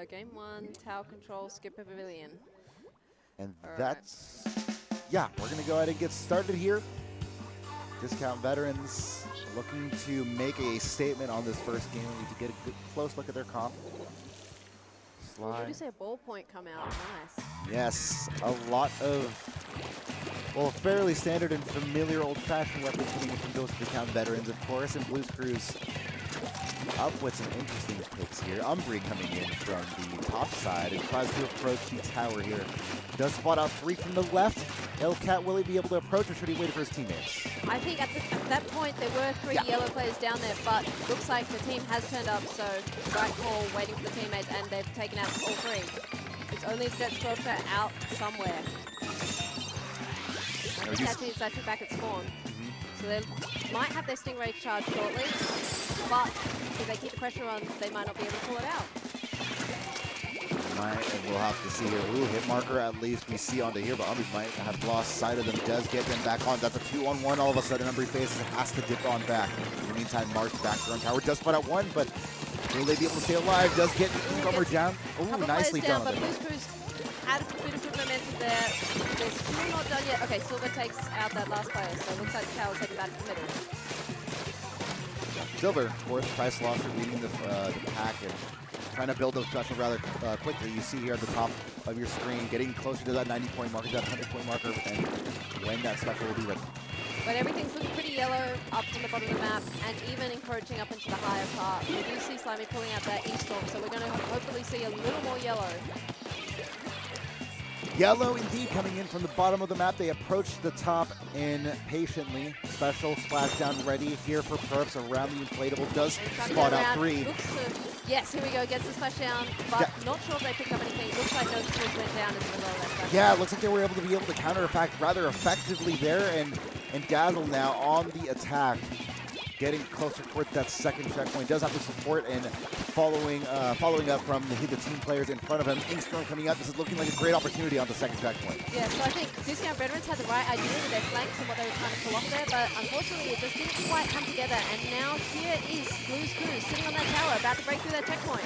game 1, tower control, skip pavilion. And All that's, yeah, we're going to go ahead and get started here. Discount Veterans looking to make a statement on this first game. We need to get a good, close look at their comp. Well, did you say a ballpoint come out? Nice. Yes, a lot of, well, fairly standard and familiar old-fashioned weapons coming in from those Discount Veterans, of course, and Krews up with some interesting picks here. Umbri coming in from the top side and tries to approach the tower here. Does spot out 3 from the left. Hellcat, will he be able to approach, or should he wait for his teammates? I think at that point there were 3 yellow players down there, but looks like the team has turned up, so right call, waiting for the teammates, and they've taken out all 3. It's only Jet Sculpture out somewhere. And Catchy is actually back at spawn. So they might have their Stingray charge shortly, but if they keep the pressure on, they might not be able to pull it out. And we'll have to see here. Ooh, hit marker at least we see onto here, but Umbri might have lost sight of them. Does get them back on. That's a 2-on-1 all of a sudden. Umbri faces has to dip on back. In the meantime, March back to run tower. Does spot out 1, but will they be able to stay alive? Does get Newcomer down. Ooh, nicely done. But Krews had a bit of good momentum there. They're still not done yet. Okay, Silver takes out that last player, so it looks like the tower's heading back to the middle. Silver, of course, Price Losser leading the pack and trying to build those special rather quickly. You see here at the top of your screen, getting closer to that 90-point marker, that 100-point marker, and when that special will be ready. But everything's looking pretty yellow up from the bottom of the map, and even encroaching up into the higher part. We do see Slimy pulling out that E-Storm, so we're going to hopefully see a little more yellow. Yellow indeed coming in from the bottom of the map. They approach the top in patiently. Special splashdown ready here for perps around the inflatable. Does spot out 3. Yes, here we go. Gets the splashdown, but not sure if they picked up anything. Looks like no switch went down into the low left. Yeah, it looks like they were able to counter attack rather effectively there, and Dazzle now on the attack, getting closer towards that second checkpoint. Does have the support and following up from the team players in front of him. Inkstorm coming up. This is looking like a great opportunity on the second checkpoint. Yeah, so I think Discount Veterans had the right idea with their flanks and what they were trying to pull off there, but unfortunately it just didn't quite come together. And now here is Krews sitting on that tower, about to break through that checkpoint.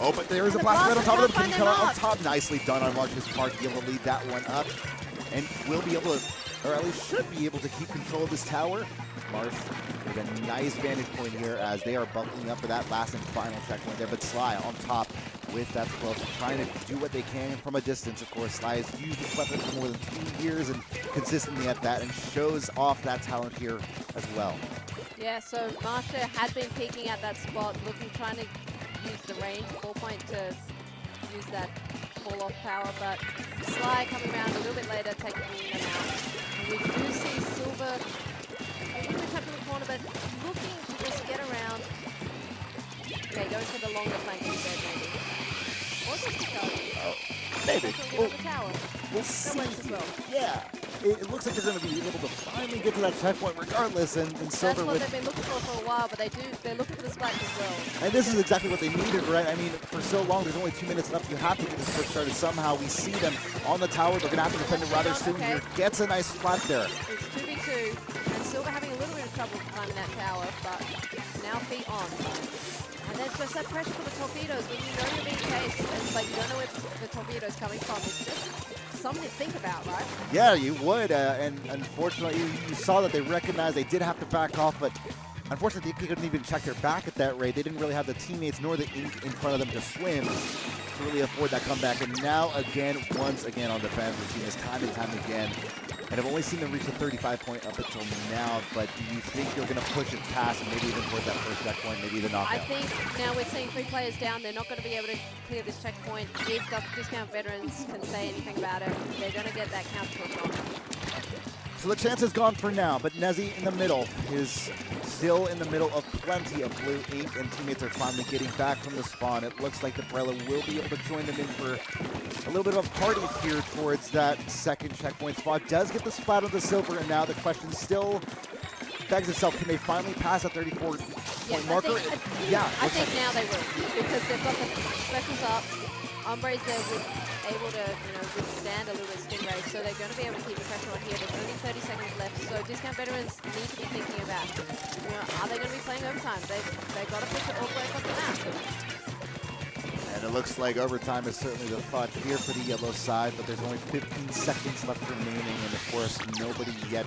Oh, but there is a blast right on top of them. Can he come out on top? Nicely done on Marcus Park. Be able to lead that one up, and will be able to, or at least should be able to keep control of this tower. Marsh with a nice vantage point here as they are buckling up for that last and final checkpoint there. But Sly on top with that explosive, trying to do what they can from a distance. Of course, Sly has used this weapon for more than 2 years and consistently at that, and shows off that talent here as well. Yeah, so Marsha had been peeking at that spot, trying to use the range, 4 point to use that fall-off power, but Sly coming around a little bit later, taking them out. And we do see Silver a little bit trapped in the corner, but looking to just get around. Okay, goes for the longer flank instead, maybe. Or just the charge. Maybe. We'll see. As well. Yeah. It looks like they're going to be able to finally get to that checkpoint regardless, and Silver that's what they've been looking for a while, but they're looking for the splash as well. And this is exactly what they needed, right? I mean, for so long, there's only 2 minutes left. You have to get this first started somehow. We see them on the tower. They're going to have to defend it rather soon here. Gets a nice spot there. It's 2v2, and Silver having a little bit of trouble climbing that tower, but now feet on. And there's just that pressure for the torpedoes. When you know you're being chased, but you don't know where the torpedo's coming from, it's just something to think about, right? Yeah, you would, and unfortunately, you saw that they recognized they did have to back off, but unfortunately, they couldn't even check their back at that rate. They didn't really have the teammates nor the ink in front of them to swim to really afford that comeback. And now, once again on defense, we've seen this time and time again. And I've only seen them reach the 35-point up until now, but do you think you're going to push it past and maybe even towards that first checkpoint, maybe the knockout? I think now we're seeing 3 players down. They're not going to be able to clear this checkpoint. If Discount Veterans can say anything about it, they're going to get that counter push on. So the chance is gone for now, but Nezzy in the middle is still in the middle of plenty of blue ink, and teammates are finally getting back from the spawn. It looks like the Brella will be able to join them in for a little bit of a party here towards that second checkpoint spot. Does get the splat on the Silver, and now the question still begs itself, can they finally pass that 34-point marker? I think now they will, because they've got the specials up. Umbre's there able to withstand a little bit of Stingray, so they're going to be able to keep the pressure on here. There's only 30 seconds left, so Discount Veterans need to be thinking about, are they going to be playing overtime? They've got to push it all the way across the map. And it it looks like overtime is certainly the thought here for the yellow side, but there's only 15 seconds left remaining, and of course, nobody yet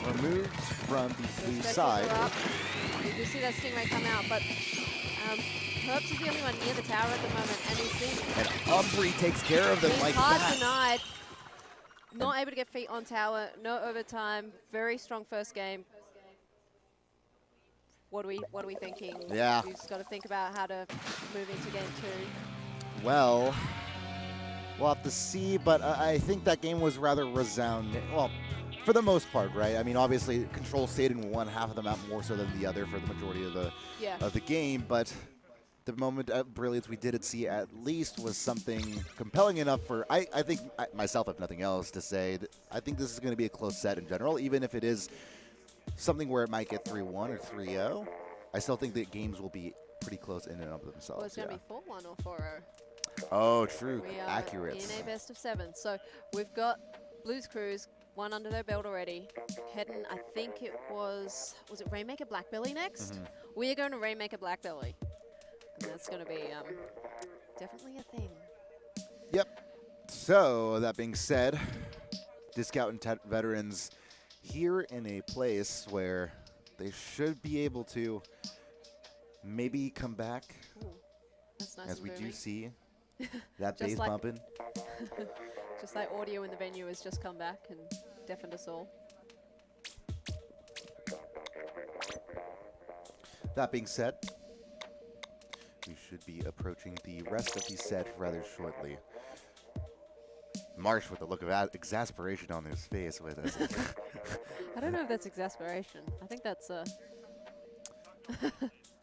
removed from the blue side. You do see that Stingray come out, but Herbs is the only one near the tower at the moment, and he's seen. And Umbry takes care of them like hard that. denied. Not able to get feet on tower, no overtime, very strong first game. What are we thinking? Yeah. We've just got to think about how to move into game 2. Well, we'll have to see, but I think that game was rather resounding. Well, for the most part, right? I mean, obviously, Control stayed in one half of the map more so than the other for the majority of the game, but the moment of brilliance we did see at least was something compelling enough for, I think, myself, if nothing else, to say that I think this is going to be a close set in general, even if it is something where it might get 3-1 or 3-0. I still think that games will be pretty close in and of themselves. Well, it's going to be 4-1 or 4-0. Oh, true. We are accurate. in a best of 7. So we've got Blues Krews, one under their belt already. Heading, I think it was it Rainmaker Blackbelly next? We are going to Rainmaker Blackbelly. And that's going to be definitely a thing. Yep. So, that being said, Discount and Veterans here in a place where they should be able to maybe come back. Ooh, that's nice, as we booming. do see that bass like bumping. Just like audio in the venue has just come back and deafened us all. That being said, we should be approaching the rest of the set rather shortly. Marsh with a look of exasperation on his face with us. I don't know if that's exasperation. I think that's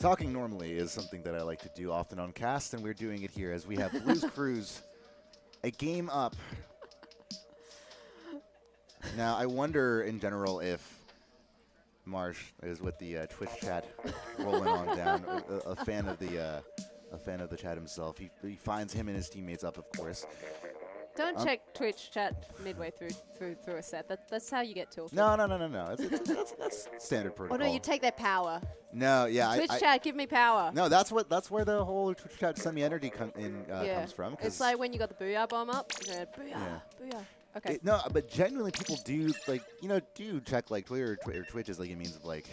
Talking normally is something that I like to do often on cast, and we're doing it here as we have Blues Krews a game up. Now, I wonder in general if Marsh is with the Twitch chat rolling on down, a fan of the chat himself. He finds him and his teammates up, of course. Don't check Twitch chat midway through a set. That's how you get tilted. No. That's standard protocol. Oh no, you take their power. No, yeah. Twitch chat, give me power. No, that's where the whole Twitch chat semi-energy comes from. It's like when you got the booyah bomb up. You go, booyah. Okay. No, but genuinely, people do do check like Twitter or Twitch as like a means of like,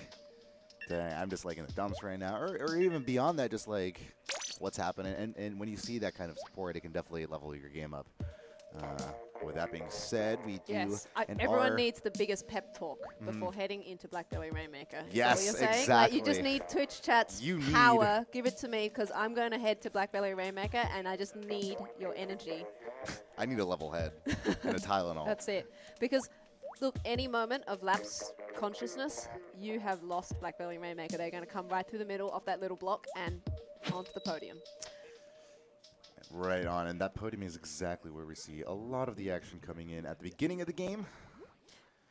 dang, I'm just like in the dumps right now, or even beyond that, just like what's happening. And when you see that kind of support, it can definitely level your game up. With that being said, we do. Yes, everyone needs the biggest pep talk before heading into Blackbelly Rainmaker. Yes, is that what you're saying? exactly. Like, you just need Twitch chat's power. Give it to me because I'm going to head to Blackbelly Rainmaker and I just need your energy. I need a level head and a Tylenol. That's it. Because, look, any moment of lapse consciousness, you have lost Blackbelly Rainmaker. They're going to come right through the middle of that little block and onto the podium. Right on, and that podium is exactly where we see a lot of the action coming in at the beginning of the game.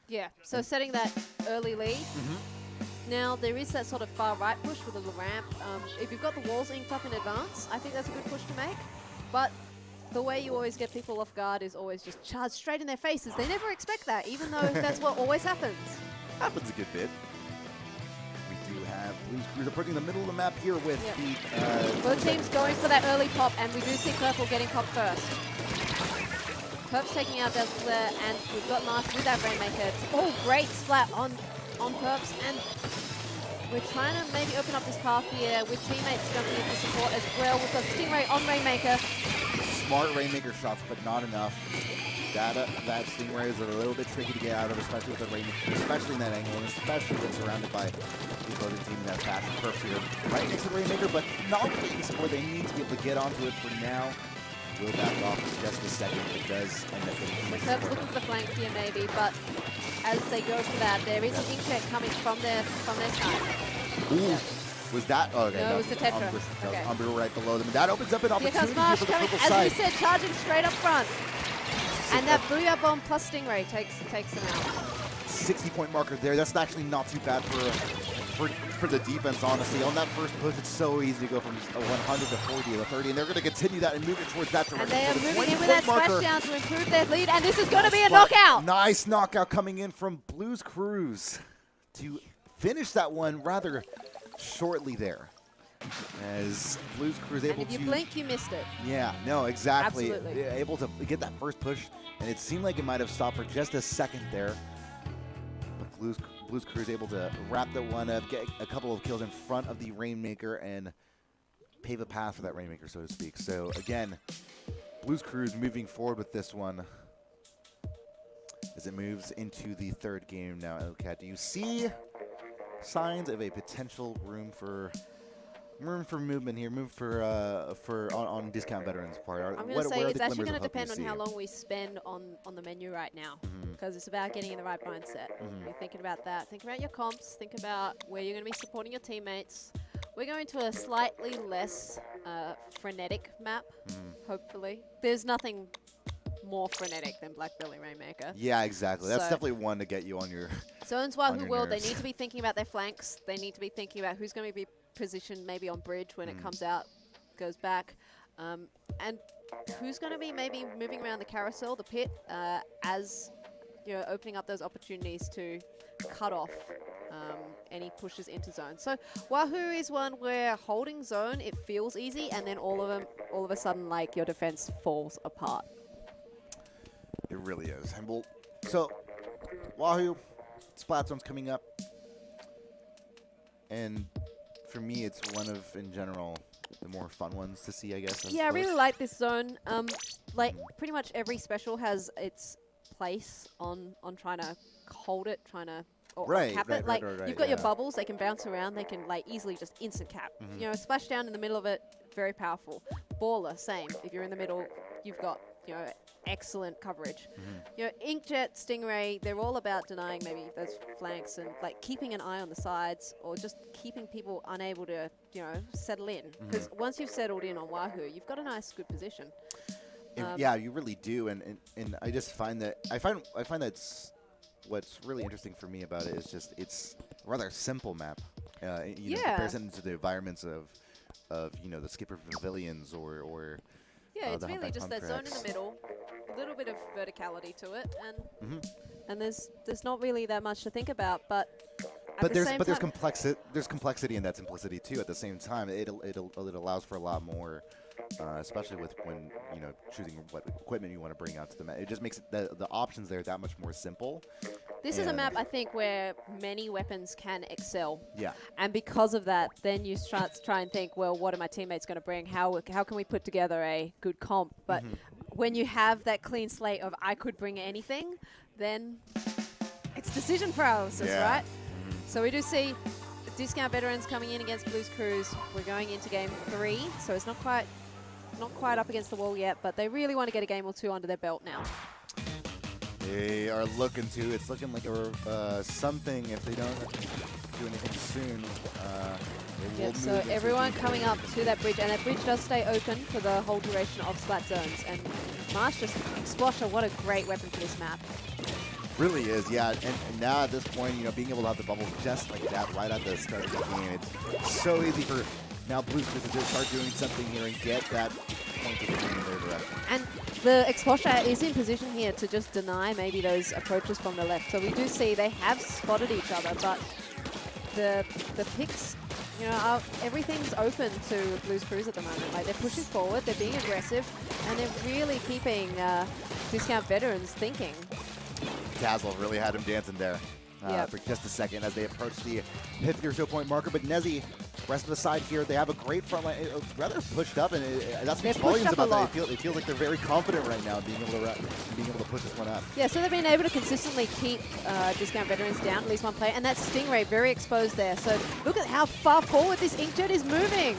Yeah, so setting that early lead. Now, there is that sort of far right push with a little ramp. If you've got the walls inked up in advance, I think that's a good push to make. But the way you always get people off guard is always just charge straight in their faces. They never expect that, even though that's what always happens. Happens a good bit. We do have Blues Krews approaching the middle of the map here with the... Both teams going for that early pop, and we do see Purple getting popped first. Purple's taking out Dazzler, and we've got Marsh with that Rainmaker. Oh, great splat on Purps, and we're trying to maybe open up this path here with teammates jumping in for support as well. We've got Stingray on Rainmaker. Smart Rainmaker shots, but not enough. That Stingray is a little bit tricky to get out of, especially with the Rainmaker, especially in that angle, and especially when surrounded by the opposing team in that fashion. Purps here right next to the Rainmaker, but not really support. They need to be able to get onto it for now. Will back off just a second. It does end up getting Purps looking for the flank here maybe, but as they go for that, there is an inkjet coming from their side. Ooh. Was that? Oh, okay. No, it was the Tetra. Okay. Umbra right below them. That opens up an opportunity here comes Marsh for the coming, purple as side. we said, charging straight up front. And that Booyah Bomb plus Stingray takes them out. 60-point marker there. That's actually not too bad for the defense, honestly. On that first push, it's so easy to go from 100 to 40 to 30, and they're going to continue that and move it towards that direction. And they are moving in with that splashdown to improve their lead, and this is going to be a knockout. Nice knockout coming in from Blues Krews to finish that one rather shortly there. As Blues Crew is able And if to... you blink, you missed it. Yeah, no, exactly. Absolutely. Able to get that first push, and it seemed like it might have stopped for just a second there. But Blues Crew is able to wrap that one up, get a couple of kills in front of the Rainmaker, and pave a path for that Rainmaker, so to speak. So again, Blues Crew is moving forward with this one as it moves into the third game now. LCAT, do you see signs of a potential room for movement here, on discount veterans' part? I'm going to say it's actually going to depend on how long we spend on the menu right now, because it's about getting in the right mindset. You're thinking about that. Think about your comps. Think about where you're going to be supporting your teammates. We're going to a slightly less frenetic map, hopefully. There's nothing more frenetic than Black Belly Rainmaker. Yeah, exactly. That's definitely one to get you on your So in Wahoo World, they need to be thinking about their flanks. They need to be thinking about who's going to be positioned maybe on bridge when it comes out, goes back. And who's going to be maybe moving around the carousel, the pit, as opening up those opportunities to cut off any pushes into zone. So Wahoo is one where holding zone, it feels easy, and then all of a sudden, like, your defense falls apart. It really is. And so Wahoo, Splat Zone's coming up, and for me, it's one of, in general, the more fun ones to see, I guess. Yeah, I really like this zone. Like, pretty much every special has its place on trying to hold it, trying to cap it. Like, you've got your bubbles, they can bounce around, they can, like, easily just instant cap. Splash down in the middle of it, very powerful. Baller, same. If you're in the middle, you've got, excellent coverage. Inkjet, Stingray, they're all about denying maybe those flanks and, like, keeping an eye on the sides, or just keeping people unable to, settle in. Because once you've settled in on Wahoo, you've got a nice, good position. Yeah, you really do, and I just find that I find that's what's really interesting for me about it is just it's a rather simple map. In comparison to the environments of the Skipper Pavilions or yeah, it's really just that zone in the middle, a little bit of verticality to it, and there's not really that much to think about, but there's complexity in that simplicity too. At the same time, it allows for a lot more. Especially with when choosing what equipment you want to bring out to the map, it just makes the options there that much more simple. This is a map, I think, where many weapons can excel. Yeah. And because of that, then you start to try and think, well, what are my teammates going to bring? How can we put together a good comp? But when you have that clean slate of I could bring anything, then it's decision paralysis, right? So we do see discount veterans coming in against Blues Crews. We're going into game 3, so it's not quite up against the wall yet, but they really want to get a game or two under their belt now. They are looking to. It's looking like something if they don't do anything soon. So everyone coming up to that bridge, and that bridge does stay open for the whole duration of Splat Zones. And Marsh just, Splosher, what a great weapon for this map. Really is, yeah. And now at this point, being able to have the bubbles just like that right at the start of the game, it's so easy for now Blues to just start doing something here and get that point of the game in their direction. And the Exposure is in position here to just deny maybe those approaches from the left. So we do see they have spotted each other, but the picks, everything's open to Blues Crews at the moment. Like, they're pushing forward, they're being aggressive, and they're really keeping discount veterans thinking. Dazzle really had him dancing there for just a second as they approach the 50 or so point marker. But Nezzy, rest of the side here, they have a great front line, rather pushed up, and that speaks volumes about that. It feels like they're very confident right now being able to push this one up. Yeah, so they've been able to consistently keep discount veterans down, at least one player, and that Stingray very exposed there. So look at how far forward this Inkjet is moving.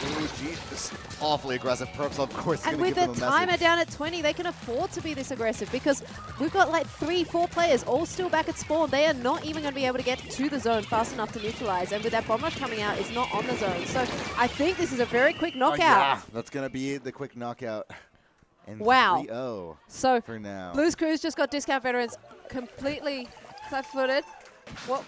Ooh, geez. Awfully aggressive. Perps, of course, and with the timer down at 20, they can afford to be this aggressive because we've got like 3-4 players all still back at spawn. They are not even going to be able to get to the zone fast enough to neutralize. And with that bomb rush coming out, it's not on the zone. So I think this is a very quick knockout. Yeah, that's going to be the quick knockout. And wow. 3-0 so for now. Blues Crews just got discount veterans completely left-footed. What?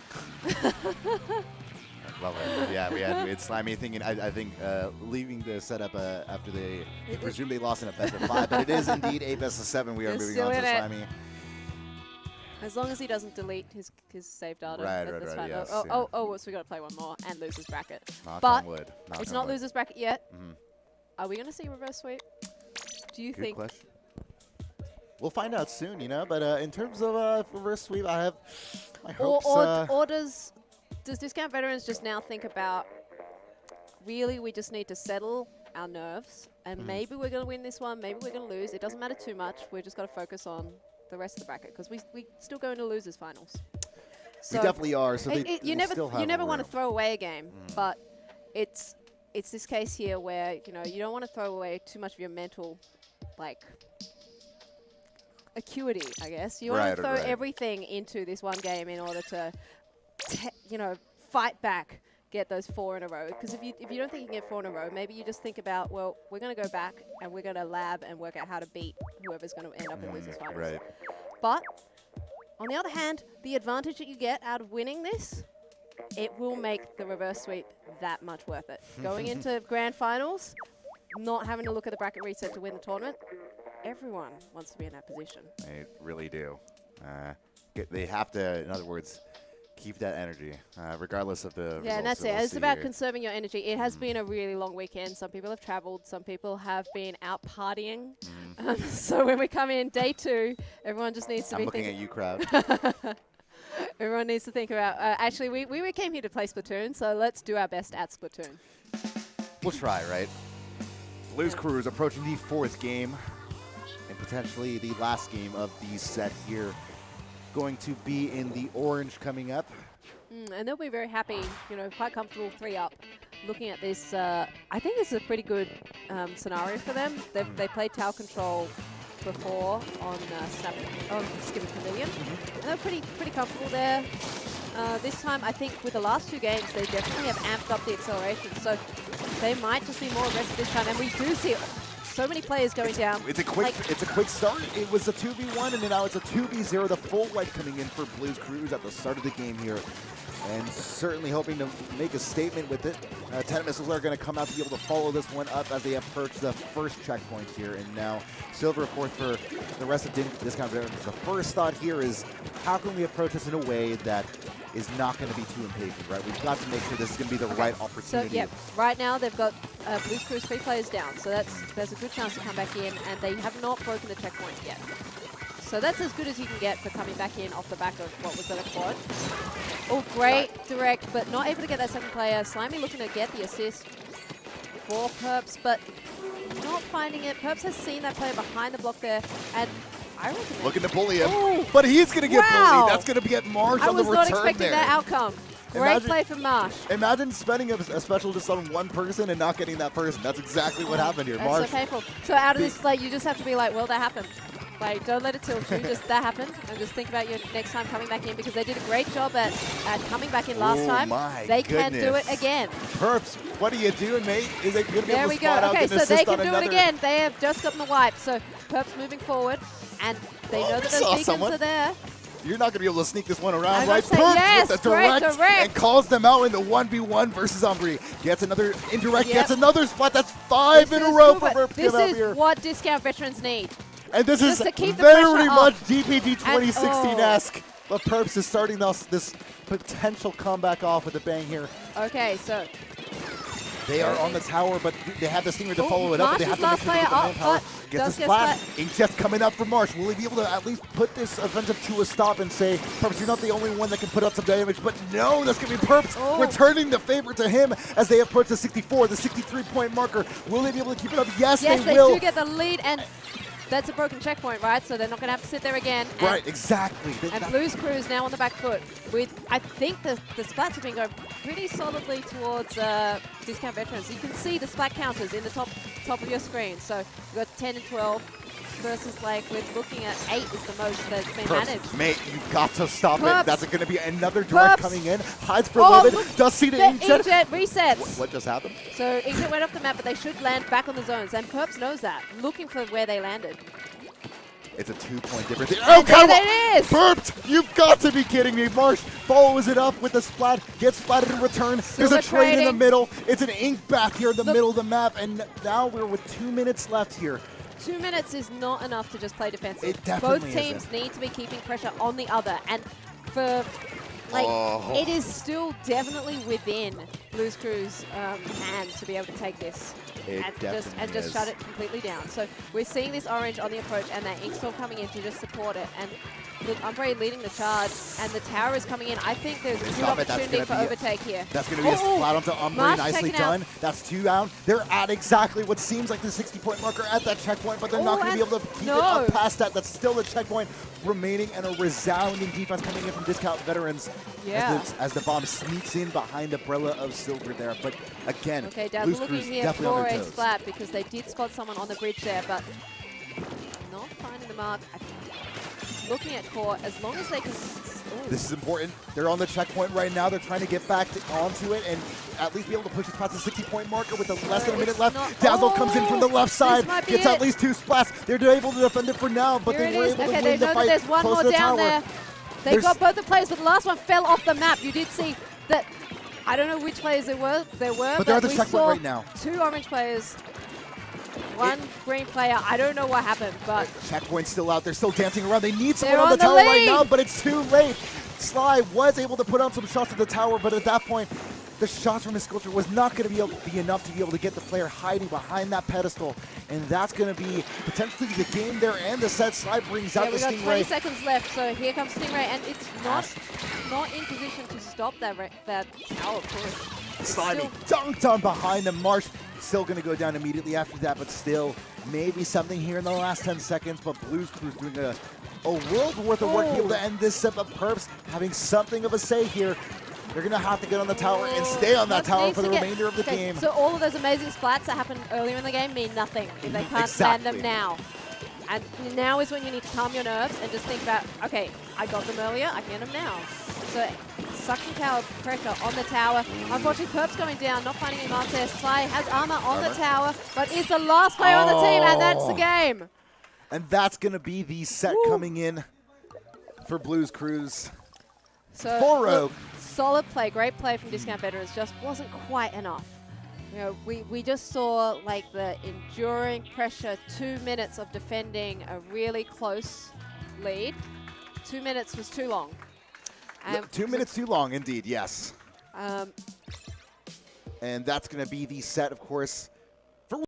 Love it. Yeah, we had Slimy thinking, I think, leaving the setup after they presumed they lost in a best of 5, but it is indeed a best of 7 we are moving on to Slimy. As long as he doesn't delete his save data. Right, that's right, fine. yes, so we got to play one more and losers bracket. Knock But on wood. it's not losers bracket yet. Mm-hmm. Are we going to see reverse sweep? Do you Good think? question. We'll find out soon, you know. But in terms of reverse sweep, I have my hopes. Or does Discount Veterans just now think about, really, we just need to settle our nerves, and maybe we're going to win this one, maybe we're going to lose. It doesn't matter too much. We've just got to focus on the rest of the bracket because we still go into losers finals. So we definitely are. So you never want to throw away a game, but it's this case here where you don't want to throw away too much of your mental, like, acuity, I guess. You want to throw everything into this one game in order to, fight back, get those 4 in a row. Because if you don't think you can get 4 in a row, maybe you just think about, well, we're going to go back and we're going to lab and work out how to beat whoever's going to end up in losers finals. Right. But on the other hand, the advantage that you get out of winning this, it will make the reverse sweep that much worth it. Going into grand finals, not having to look at the bracket reset to win the tournament, everyone wants to be in that position. They really do. They have to, in other words, keep that energy, regardless of the Yeah, and that's it. it. It's about conserving your energy. It has been a really long weekend. Some people have traveled. Some people have been out partying. So when we come in day 2, everyone just needs to be looking at you, crowd. Everyone needs to think about, actually, we came here to play Splatoon, so let's do our best at Splatoon. We'll try, right? Blues Crews approaching the 4th game and potentially the last game of the set here. Going to be in the orange coming up. And they'll be very happy, quite comfortable 3-up. Looking at this, I think this is a pretty good scenario for them. They played Tower Control before on Skipper Pavilion. And they're pretty comfortable there. This time, I think with the last 2 games, they definitely have amped up the acceleration. So they might just be more aggressive this time. And we do see so many players going down. It's a quick start. It was a 2v1, and now it's a 2v0. The full white coming in for Blues Crews at the start of the game here. And certainly hoping to make a statement with it. 10 missiles are going to come out to be able to follow this one up as they approach the first checkpoint here. And now silver, of course, for the rest of Discount Veterans. The first thought here is, how can we approach this in a way that is not going to be too impatient, right? We've got to make sure this is going to be the right opportunity. So, right now they've got Blues Crews 3 players down. So there's a good chance to come back in, and they have not broken the checkpoint yet. So that's as good as you can get for coming back in off the back of what was that, a quad. Oh, great direct, but not able to get that second player. Slimy looking to get the assist for Perps, but not finding it. Perps has seen that player behind the block there, and I reckon looking to bully him, ooh, but he's going to get bullied. That's going to get Marsh on the return there. I was not expecting that outcome. Great play from Marsh. Imagine spending a special just on one person and not getting that person. That's exactly what happened here. That's Marsh. So painful. So out of this, you just have to be like, well, that happened. Like, don't let it tilt you. Just that happened, and just think about your next time coming back in, because they did a great job at coming back in last time. They can do it again. Perps, what are you doing, mate? Is it going to be there able we to go. spot out Okay, and so assist they can on do another? it again. They have just gotten the wipe. So Perps moving forward, and they know that those beacons are there. You're not going to be able to sneak this one around, right? Perps yes, with the direct and calls them out in the 1v1 versus Umbri. Gets another indirect, gets another spot. That's 5 in a row for Perps. This is what Discount Veterans need. And this is very much DPG 2016-esque. But Perps is starting this potential comeback off with a bang here. Okay, so they are on the tower, but they have the stinger to follow it up. But they have to make sure they get the manpower. Gets a splat. Inkjet's coming up for Marsh. Will he be able to at least put this offensive to a stop and say, Perps, you're not the only one that can put up some damage? But no, that's going to be Perps returning the favor to him as they approach the 64, the 63-point marker. Will they be able to keep it up? Yes, they will. Yes, they do get the lead, and that's a broken checkpoint, right? So they're not going to have to sit there again. Right, exactly. And Blues Crews now on the back foot. I think the splats have been going pretty solidly towards Discount Veterans. You can see the splat counters in the top of your screen. So we've got 10 and 12 versus, like, we're looking at 8 is the most that's been managed. Mate, you've got to stop it. That's going to be another direct coming in. Hides for 11. Does see the Inkjet. Inkjet resets. What just happened? So Inkjet went off the map, but they should land back on the zones. And Perps knows that, looking for where they landed. It's a 2-point difference. Oh, come on! It is! Perps, you've got to be kidding me. Marsh follows it up with the splat, gets splatted in return. There's a trade in the middle. It's an ink back here in the middle of the map, and now we're with 2 minutes left here. 2 minutes is not enough to just play defensive. It definitely Both teams isn't. need to be keeping pressure on the other. And for, like, it is still definitely within Blues Crews' hands to be able to take this. And just shut it completely down. So we're seeing this orange on the approach and that Inkstorm coming in to just support it. And look, Umbre leading the charge and the tower is coming in. I think there's a good opportunity for overtake here. That's going to be a splat onto Umbre. Nicely done. That's 2 down. They're at exactly what seems like the 60-point marker at that checkpoint, but they're not going to be able to keep it up past that. That's still the checkpoint remaining, and a resounding defense coming in from Discount Veterans as the bomb sneaks in behind the umbrella of silver there. But again, okay, Dad's Blues looking Crews here definitely for on a their toes. splat because they did spot someone on the bridge there, but not finding the mark. Looking at core, as long as they can. This is important. They're on the checkpoint right now. They're trying to get back onto it and at least be able to push this past the 60-point marker with less than a minute left. Dazzle comes in from the left side, gets at least 2 splats. They're able to defend it for now, but they were able to win the fight. There's one more down there. They got both the players, but the last one fell off the map. You did see that. I don't know which players there were, but they're at the checkpoint right now. 2 orange players. 1 green player. I don't know what happened, but checkpoint's still out. They're still dancing around. They need someone on the tower right now, but it's too late. Sly was able to put on some shots at the tower, but at that point, the shots from his sculpture was not going to be enough to be able to get the player hiding behind that pedestal, and that's going to be potentially the game there and the set. Sly brings out the Stingray. We got 20 seconds left, so here comes Stingray, and it's not in position to stop that tower push. Sly dunked on behind the Marsh. Still going to go down immediately after that, but still maybe something here in the last 10 seconds. But Blues Crews doing a world's worth of work to be able to end this set. But Perps having something of a say here. They're going to have to get on the tower and stay on that tower for the remainder of the game. So all of those amazing splats that happened earlier in the game mean nothing if they can't land them now. And now is when you need to calm your nerves and just think about, okay, I got them earlier, I can get them now. So suction tower pressure on the tower. Unfortunately, Perp's going down, not finding him answer. Sly has armor on the tower, but is the last player on the team, and that's the game. And that's going to be the set coming in for Blues Crews. So for Rogue. Solid play, great play from Discount Veterans, just wasn't quite enough. You know, we just saw like the enduring pressure, 2 minutes of defending a really close lead. 2 minutes was too long. 2 minutes too long, indeed, yes. And that's going to be the set, of course.